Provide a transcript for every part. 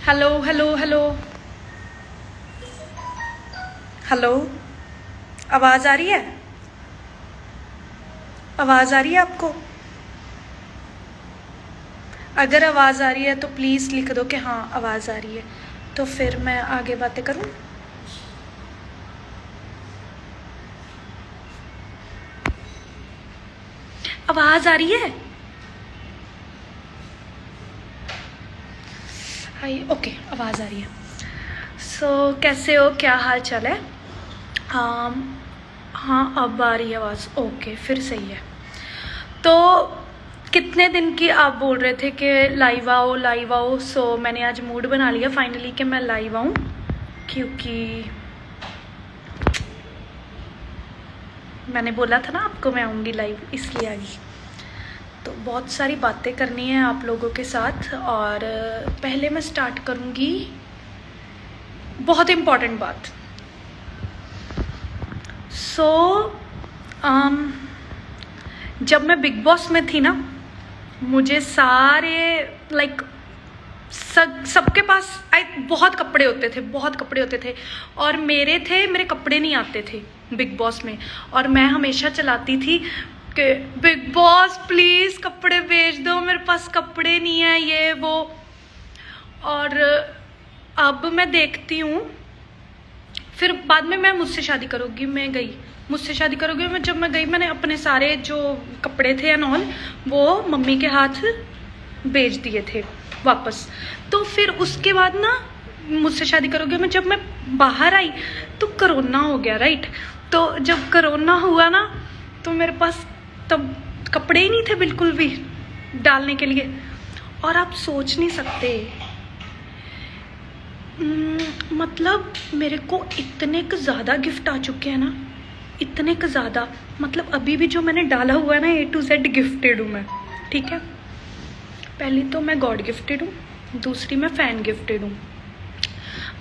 Hello hello hello hello. आवाज़ आ रही है? आवाज़ आ रही है आपको? अगर आवाज़ आ रही है तो प्लीज़ लिख दो कि हाँ आवाज़ आ रही है, तो फिर मैं आगे बातें करूँ। आवाज़ आ रही है? हाय, ओके, आवाज़ आ रही है। कैसे हो, क्या हाल चाल है? हाँ अब आ रही है आवाज़, ओके फिर सही है। तो कितने दिन की आप बोल रहे थे कि लाइव आओ लाइव आओ, मैंने आज मूड बना लिया फाइनली कि मैं लाइव आऊँ, क्योंकि मैंने बोला था ना आपको मैं आऊँगी लाइव, इसलिए आ गई। तो बहुत सारी बातें करनी है आप लोगों के साथ, और पहले मैं स्टार्ट करूँगी बहुत इम्पॉर्टेंट बात। जब मैं बिग बॉस में थी ना, मुझे सारे सबके पास बहुत कपड़े होते थे, बहुत कपड़े होते थे, और मेरे कपड़े नहीं आते थे बिग बॉस में, और मैं हमेशा चलाती थी कि बिग बॉस प्लीज़ कपड़े भेज दो, मेरे पास कपड़े नहीं है, ये वो। और अब मैं देखती हूँ, फिर बाद में मैं मुझसे शादी करोगी, मैं गई, मुझसे शादी करोगी, जब मैं गई मैंने अपने सारे जो कपड़े थे एंड ऑल वो मम्मी के हाथ भेज दिए थे वापस। तो फिर उसके बाद ना मुझसे शादी करोगे में जब मैं बाहर आई तो कोरोना हो गया, राइट। तो जब कोरोना हुआ ना तो मेरे पास तब कपड़े ही नहीं थे बिल्कुल भी डालने के लिए। और आप सोच नहीं सकते, मतलब मेरे को इतने क ज़्यादा गिफ्ट आ चुके हैं ना, इतने क ज़्यादा, मतलब अभी भी जो मैंने डाला हुआ है ना A to Z गिफ्टेड हूँ मैं, ठीक है। पहली तो मैं गॉड गिफ्टेड हूँ, दूसरी मैं फ़ैन गिफ्टेड हूँ।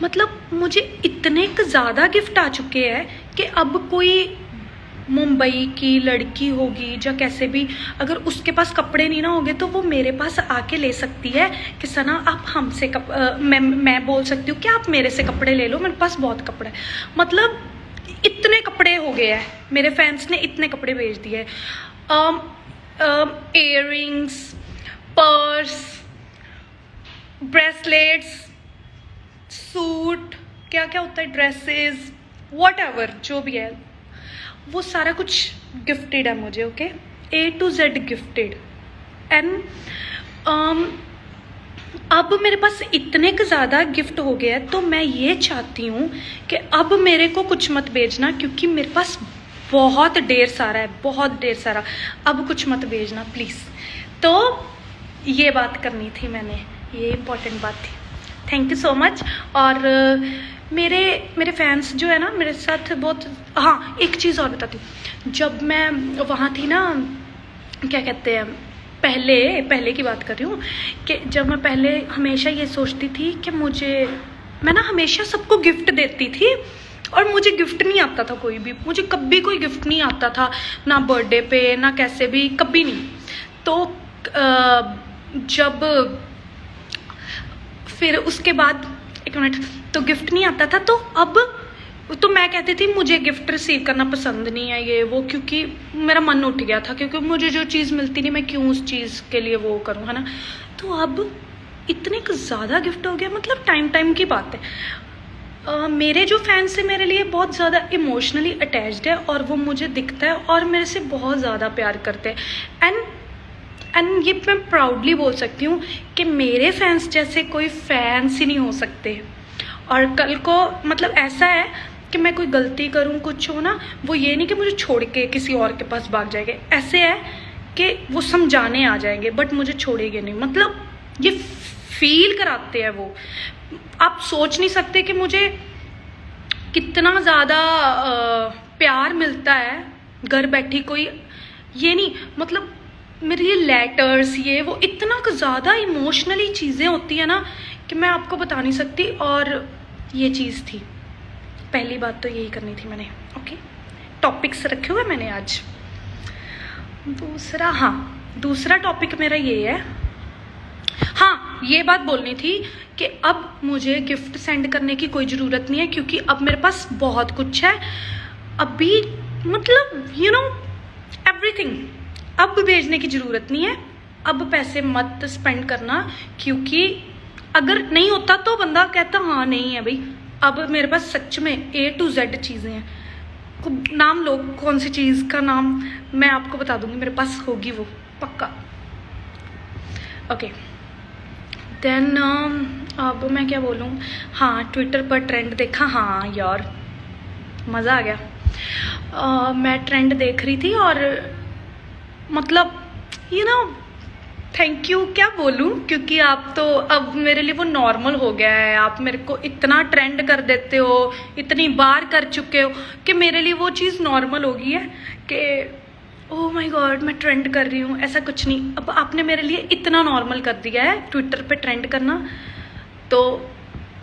मतलब मुझे इतने क ज़्यादा गिफ्ट आ चुके हैं कि अब कोई मुंबई की लड़की होगी या कैसे भी, अगर उसके पास कपड़े नहीं ना होंगे तो वो मेरे पास आके ले सकती है कि सना आप हमसे मैं बोल सकती हूँ कि आप मेरे से कपड़े ले लो, मेरे पास बहुत कपड़े हैं। मतलब इतने कपड़े हो गए हैं, मेरे फैंस ने इतने कपड़े भेज दिए। इयररिंग्स, पर्स, ब्रेसलेट्स, सूट, क्या क्या होता है, ड्रेसेस, व्हाटएवर जो भी है वो सारा कुछ गिफ्टेड है मुझे, okay. A to Z gifted. And अब मेरे पास इतने का ज़्यादा गिफ्ट हो गया है, तो मैं ये चाहती हूँ कि अब मेरे को कुछ मत भेजना, क्योंकि मेरे पास बहुत ढेर सारा है, बहुत ढेर सारा। अब कुछ मत भेजना प्लीज़। तो ये बात करनी थी मैंने, ये इम्पोर्टेंट बात थी। Thank you so much. और मेरे फैंस जो है ना मेरे साथ बहुत, हाँ एक चीज़ और बताती हूँ। जब मैं वहाँ थी ना, क्या कहते हैं, पहले की बात कर रही हूँ, कि जब मैं पहले हमेशा ये सोचती थी कि मैं ना हमेशा सबको गिफ्ट देती थी, और मुझे गिफ्ट नहीं आता था कोई भी, मुझे कभी कोई गिफ्ट नहीं आता था, ना बर्थडे पे ना कैसे भी, कभी नहीं। तो जब फिर उसके बाद एक मिनट, तो गिफ्ट नहीं आता था, तो अब तो मैं कहती थी मुझे गिफ्ट रिसीव करना पसंद नहीं है ये वो, क्योंकि मेरा मन उठ गया था, क्योंकि मुझे जो चीज़ मिलती नहीं मैं क्यों उस चीज़ के लिए वो करूँ, है ना। तो अब इतने ज़्यादा गिफ्ट हो गया, मतलब टाइम की बात है। मेरे जो फैंस है मेरे लिए बहुत ज़्यादा इमोशनली अटैच्ड है, और वो मुझे दिखता है और मेरे से बहुत ज़्यादा प्यार करते हैं। एंड ये मैं प्राउडली बोल सकती हूँ कि मेरे फैंस जैसे कोई फैंस ही नहीं हो सकते। और कल को मतलब ऐसा है कि मैं कोई गलती करूँ, कुछ हो ना, वो ये नहीं कि मुझे छोड़ के किसी और के पास भाग जाएंगे, ऐसे है कि वो समझाने आ जाएंगे बट मुझे छोड़ेंगे नहीं। मतलब ये फील कराते हैं वो, आप सोच नहीं सकते कि मुझे कितना ज़्यादा प्यार मिलता है घर बैठी। कोई ये नहीं, मतलब मेरे ये लेटर्स, ये वो, इतना ज़्यादा इमोशनली चीज़ें होती है ना कि मैं आपको बता नहीं सकती। और ये चीज़ थी, पहली बात तो यही करनी थी मैंने, ओके। टॉपिक्स रखे हुए मैंने आज। दूसरा टॉपिक मेरा ये है हाँ, ये बात बोलनी थी कि अब मुझे गिफ्ट सेंड करने की कोई ज़रूरत नहीं है, क्योंकि अब मेरे पास बहुत कुछ है अभी, मतलब यू नो एवरीथिंग। अब भेजने की ज़रूरत नहीं है, अब पैसे मत स्पेंड करना, क्योंकि अगर नहीं होता तो बंदा कहता हाँ नहीं है भाई। अब मेरे पास सच में A to Z चीज़ें हैं। नाम लो, कौन सी चीज़ का नाम मैं आपको बता दूंगी, मेरे पास होगी वो पक्का। ओके देन अब मैं क्या बोलूँ। हाँ, ट्विटर पर ट्रेंड देखा। हाँ यार, मज़ा आ गया। मैं ट्रेंड देख रही थी और मतलब यू नो थैंक यू क्या बोलूँ, क्योंकि आप तो अब मेरे लिए वो नॉर्मल हो गया है। आप मेरे को इतना ट्रेंड कर देते हो, इतनी बार कर चुके हो कि मेरे लिए वो चीज़ नॉर्मल हो गई है कि ओह माय गॉड मैं ट्रेंड कर रही हूँ। ऐसा कुछ नहीं, अब आपने मेरे लिए इतना नॉर्मल कर दिया है ट्विटर पे ट्रेंड करना, तो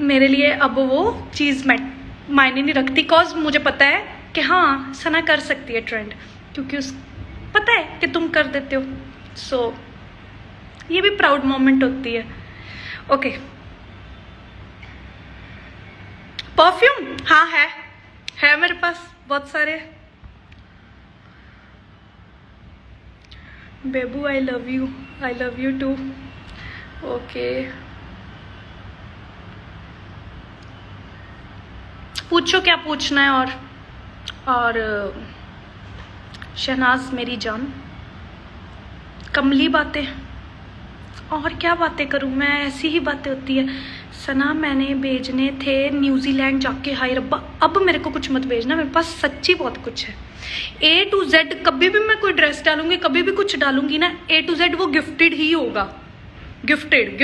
मेरे लिए अब वो चीज़ मायने नहीं रखती। कॉज मुझे पता है कि हाँ सना कर सकती है ट्रेंड, क्योंकि उस पता है कि तुम कर देते हो। सो ये भी प्राउड मोमेंट होती है। ओके परफ्यूम, हाँ है मेरे पास बहुत सारे। बेबू I love you too. Okay पूछो क्या पूछना है। और शहनाज मेरी जान, कमली बातें, और क्या बातें करूं मैं, ऐसी ही बातें होती है। सना मैंने भेजने थे न्यूजीलैंड जाके, हाय रब्बा अब मेरे को कुछ मत भेजना, मेरे पास सच्ची बहुत कुछ है। A to Z कभी भी मैं कोई ड्रेस डालूंगी, कभी भी कुछ डालूंगी ना, A to Z वो गिफ्टेड ही होगा। गिफ्टेड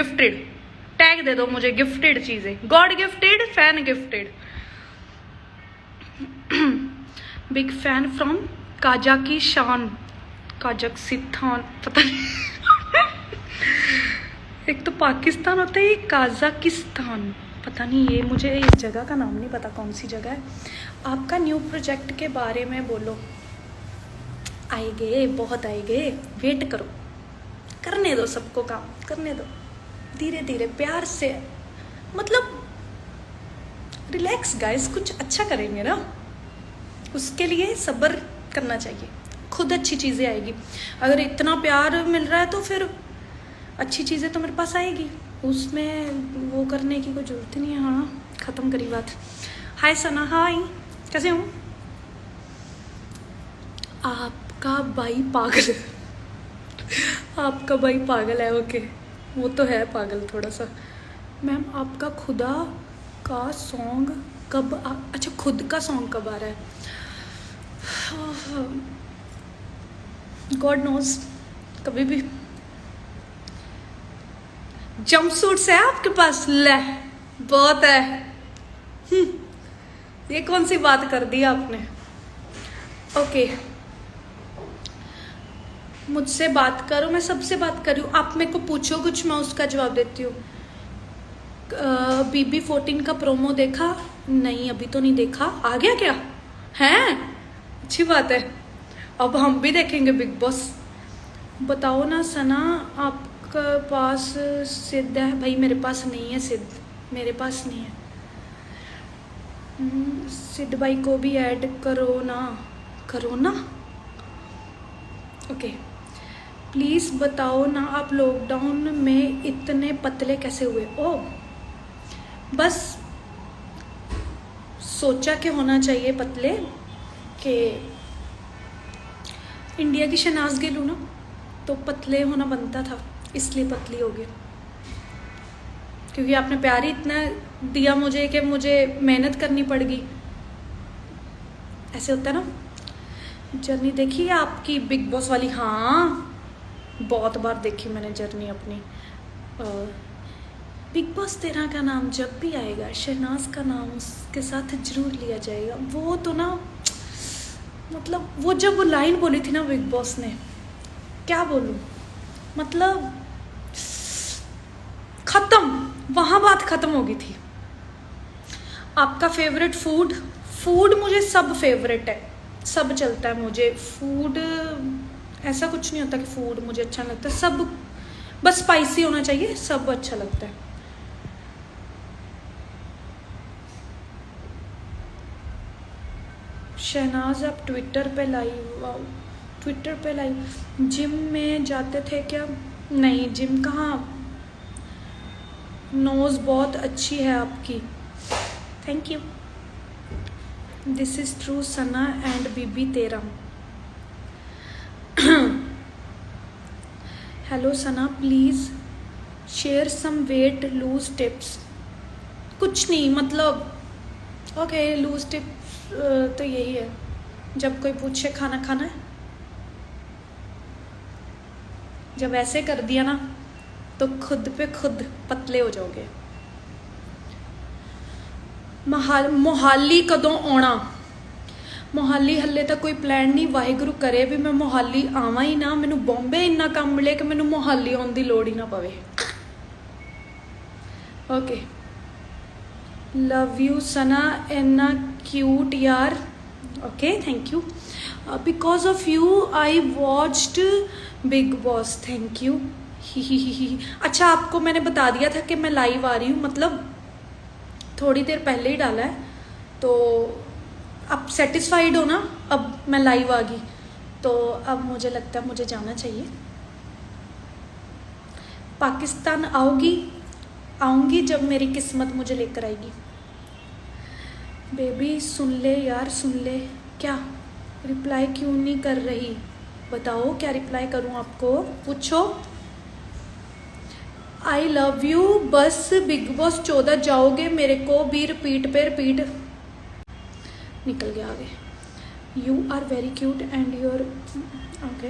टैग दे दो मुझे, गिफ्टेड चीजें, God gifted, fan gifted. Big fan from Kazakhstan, पता नहीं एक तो पाकिस्तान होता है, एक काजाकिस्तान, पता नहीं, ये मुझे इस जगह का नाम नहीं पता कौन सी जगह है। आपका न्यू प्रोजेक्ट के बारे में बोलो। आएंगे, बहुत आएंगे, वेट करो, करने दो, सबको काम करने दो, धीरे धीरे प्यार से, मतलब रिलैक्स गाइस, कुछ अच्छा करेंगे ना, उसके लिए सब्र करना चाहिए, खुद अच्छी चीज़ें आएगी। अगर इतना प्यार मिल रहा है तो फिर अच्छी चीज़ें तो मेरे पास आएगी, उसमें वो करने की कोई ज़रूरत नहीं है। हाँ ख़त्म करी बात। हाय सना, हाय कैसे हूँ। आपका भाई पागल आपका भाई पागल है। ओके वो तो है पागल थोड़ा सा। मैम आपका खुदा का सॉन्ग कब अच्छा खुद का सॉन्ग कब आ रहा है। गॉड नोज, कभी भी। जंप सूट्स है आपके पास, ले बहुत है। ये कौन सी बात कर दी आपने। ओके मुझसे बात करो, मैं सबसे बात कर रही हूँ, आप मेरे को पूछो कुछ, मैं उसका जवाब देती हूँ। BB14 का प्रोमो देखा? नहीं अभी तो नहीं देखा, आ गया क्या है? अच्छी बात है, अब हम भी देखेंगे बिग बॉस। बताओ ना सना, आपके पास सिद्ध है? भाई मेरे पास नहीं है सिद्ध, मेरे पास नहीं है। सिद्ध भाई को भी ऐड करो ना। ओके प्लीज़ बताओ ना, आप लॉकडाउन में इतने पतले कैसे हुए? ओ बस सोचा कि होना चाहिए पतले, कि इंडिया की शहनाज गिल हूँ ना, तो पतले होना बनता था, इसलिए पतली हो गई। क्योंकि आपने प्यार ही इतना दिया मुझे कि मुझे मेहनत करनी पड़ गई। ऐसे होता है ना। जर्नी देखी है आपकी बिग बॉस वाली? हाँ बहुत बार देखी मैंने जर्नी अपनी। बिग बॉस 13 का नाम जब भी आएगा, शहनाज का नाम उसके साथ जरूर लिया जाएगा। वो तो ना, मतलब वो जब वो लाइन बोली थी ना बिग बॉस ने, क्या बोलूं, मतलब खत्म, वहाँ बात खत्म हो गई थी। आपका फेवरेट फूड मुझे सब फेवरेट है, सब चलता है मुझे। फूड ऐसा कुछ नहीं होता कि फूड मुझे अच्छा नहीं लगता, सब बस स्पाइसी होना चाहिए, सब अच्छा लगता है। शहनाज आप ट्विटर पे लाइव, वाओ ट्विटर पे लाइव, जिम में जाते थे क्या? नहीं, जिम कहाँ। नोज़ बहुत अच्छी है आपकी, thank you. This is true Sana and बीबी तेरा। Hello Sana, please share some weight loss tips. कुछ नहीं, मतलब ओके लूज टिप्स तो यही है, जब कोई पूछे खाना खाना है, जब ऐसे कर दिया ना तो खुद पे खुद पतले हो जाओगे। मोहाली कदों आना? मोहाली हले तक कोई प्लान नहीं, वाहिगुरु करे भी मैं मोहाली आवां ही ना, मैनू बॉम्बे इन्ना काम मिले कि मैनू मोहाली आउण दी लोड़ ही ना पवे। ओके, लव यू सना, इन्ना क्यूट यार। Okay thank you, because of you I watched Bigg Boss, thank you. ही। अच्छा, आपको मैंने बता दिया था कि मैं लाइव आ रही हूँ, मतलब थोड़ी देर पहले ही डाला है, तो आप सेटिस्फाइड हो ना? अब मैं लाइव आ गई तो अब मुझे लगता है मुझे जाना चाहिए। पाकिस्तान आऊँगी जब मेरी किस्मत मुझे लेकर आएगी। बेबी सुन ले यार, सुन ले। क्या रिप्लाई क्यों नहीं कर रही? बताओ क्या रिप्लाई करूँ आपको, पूछो। आई लव यू, बस बिग बॉस 14 जाओगे मेरे को भी रिपीट पे रिपीट। निकल गया आगे। You are very cute and your okay,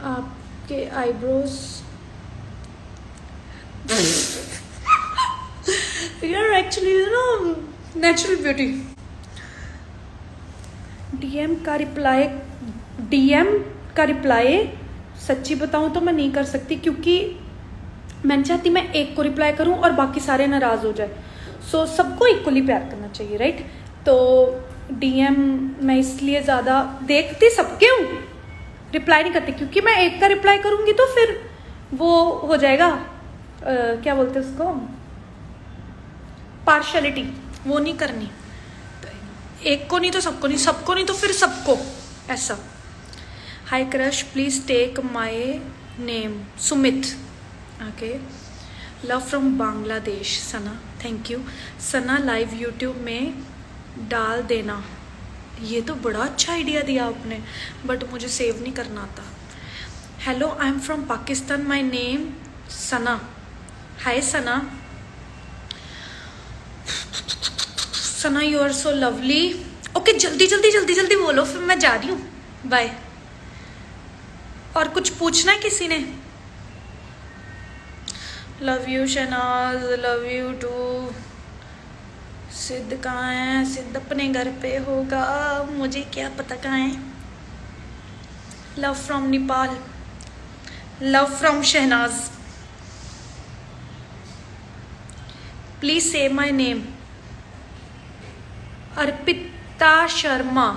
आपके आईब्रोज यार एक्चुअली ना नेचुरल ब्यूटी। डीएम का रिप्लाई सच्ची बताऊं तो मैं नहीं कर सकती, क्योंकि मैं चाहती मैं एक को रिप्लाई करूं और बाकी सारे नाराज हो जाए। सो सबको इक्वली प्यार करना चाहिए, राइट? तो डीएम मैं इसलिए ज़्यादा देखती सबके हूँ, रिप्लाई नहीं करती, क्योंकि मैं एक का रिप्लाई करूँगी तो फिर वो हो जाएगा क्या बोलते हैं उसको, पार्शलिटी, वो नहीं करनी। तो एक को नहीं तो सबको नहीं, सबको नहीं तो फिर सबको, ऐसा। Hi crush, please take my name Sumit. Okay, love from Bangladesh Sana, thank you. Sana live YouTube में डाल देना। ये तो बड़ा अच्छा आइडिया दिया आपने, बट मुझे सेव नहीं करना आता। Hello, I am from Pakistan, my name Sana. Hi Sana, Sana you are so lovely. Okay, जल्दी जल्दी जल्दी जल्दी बोलो, फिर मैं जा रही हूँ, बाय। और कुछ पूछना है किसी ने? Love you Shehnaaz, love you too. Sid कहाँ है? सिद्ध अपने घर पे होगा, मुझे क्या पता कहाँ है। Love from Nepal, love from Shehnaaz. Please say my name. Arpita Sharma,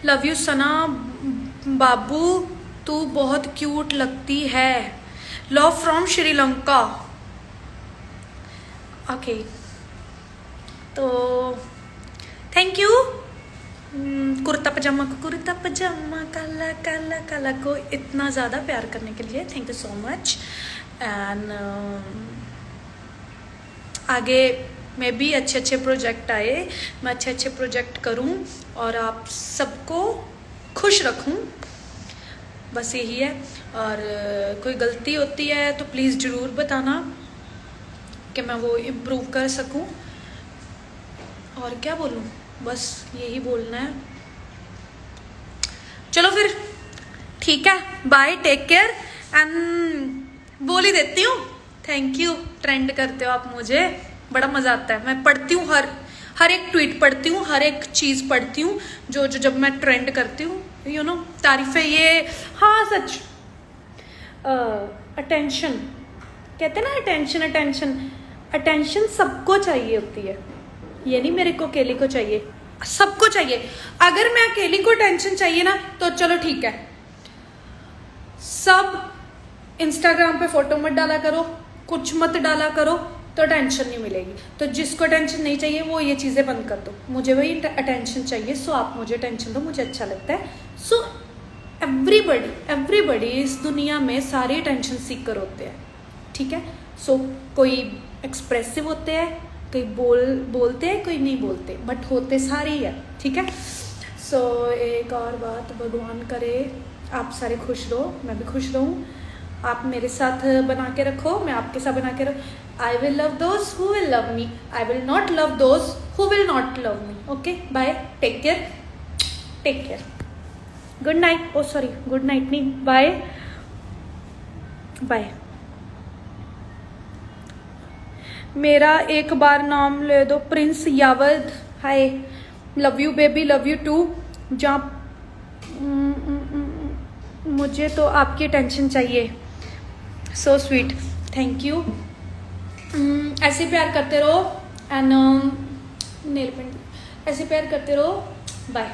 love you Sana बाबू, तू बहुत क्यूट लगती है। Love from Sri Lanka. ओके, तो थैंक यू। कुर्ता पजामा काला काला काला को इतना ज़्यादा प्यार करने के लिए thank you so much. And आगे में भी अच्छे अच्छे प्रोजेक्ट आए, मैं अच्छे अच्छे प्रोजेक्ट करूं और आप सबको खुश रखूं, बस यही है। और कोई गलती होती है तो प्लीज़ ज़रूर बताना कि मैं वो इम्प्रूव कर सकूं। और क्या बोलूं, बस यही बोलना है। चलो फिर ठीक है, बाय, टेक केयर एंड बोल ही देती हूँ थैंक यू। ट्रेंड करते हो आप मुझे, बड़ा मज़ा आता है। मैं पढ़ती हूँ, हर एक ट्वीट पढ़ती हूँ, हर एक चीज़ पढ़ती हूँ जो जब मैं ट्रेंड करती हूँ, यू नो, तारीफ़ें। ये हाँ सच, अटेंशन कहते हैं ना, अटेंशन सबको चाहिए होती है, ये नहीं मेरे को अकेले को चाहिए, सबको चाहिए। अगर मैं अकेली को टेंशन चाहिए ना तो चलो ठीक है, सब इंस्टाग्राम पे फोटो मत डाला करो, कुछ मत डाला करो, तो टेंशन नहीं मिलेगी। तो जिसको टेंशन नहीं चाहिए वो ये चीज़ें बंद कर दो। मुझे वही अटेंशन चाहिए, सो आप मुझे टेंशन दो, मुझे अच्छा लगता है। सो एवरीबडी इस दुनिया में सारे टेंशन सीकर होते हैं, ठीक है। सो कोई एक्सप्रेसिव होते हैं, कोई बोलते हैं, कोई नहीं बोलते, बट होते सारे ही है, ठीक है। सो एक और बात, भगवान करे आप सारे खुश रहो, मैं भी खुश रहूँ, आप मेरे साथ बना के रखो, मैं आपके साथ बना के रखो। I will love those who will love me, I will not love those who will not love me. Okay, bye, take care, take care, good night. Oh sorry, good night नहीं, बाय बाय। मेरा एक बार नाम ले दो, Prince Yadav. Hi, love you baby, love you too. जहाँ मुझे तो आपकी टेंशन चाहिए, सो स्वीट, थैंक यू। ऐसे प्यार करते रहो एंड नेल पेंट, ऐसे प्यार करते रहो, बाय।